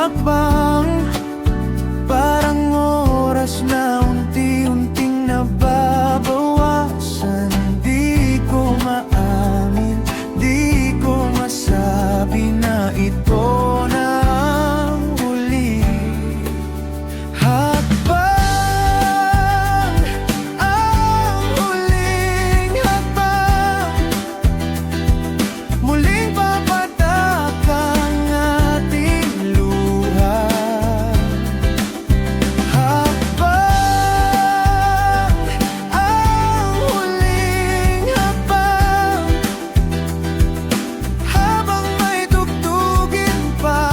hakbang, parang oras na unti-unting nababawasan. Di ko maamin, di ko masabi na ito na ang huli. Hakbang, ang huling hakbang, muling papatak ang ating luha. Hakbang, ang huling hakbang, habang may tugtugin pa,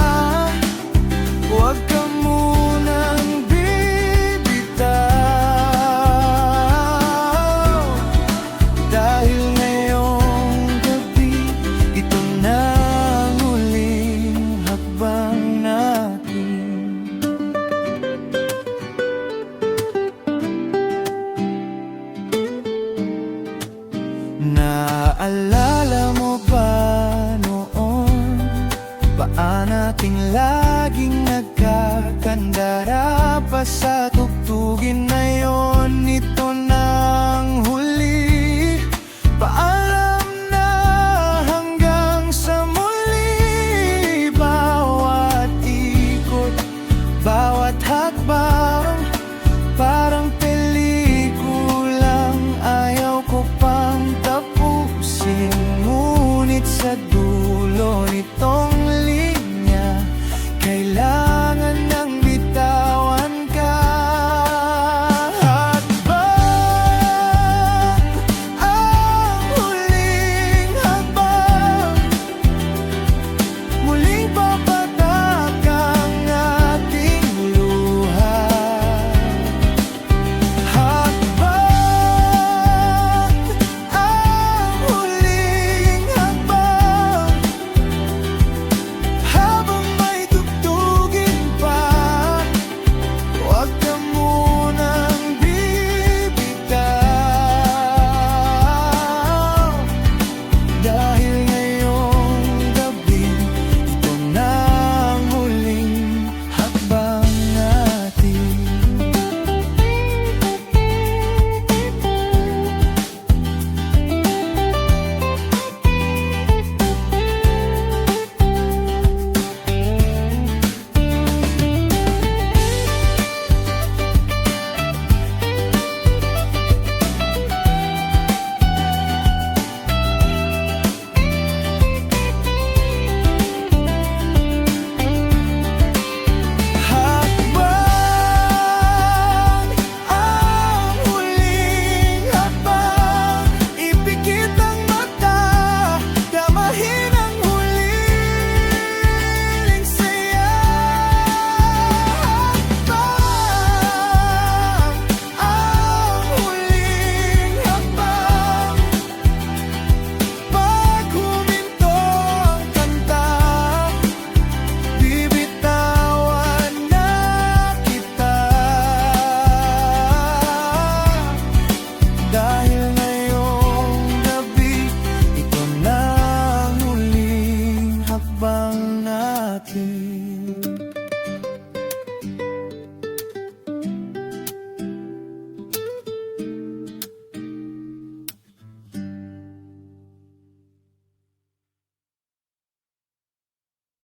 huwag ka munang bibitaw. Dahil ngayong gabi, ito na ang huling hakbang natin. Naaalala mo ba noon, paan nating laging nagkakandara pa sa tugtugin na yon?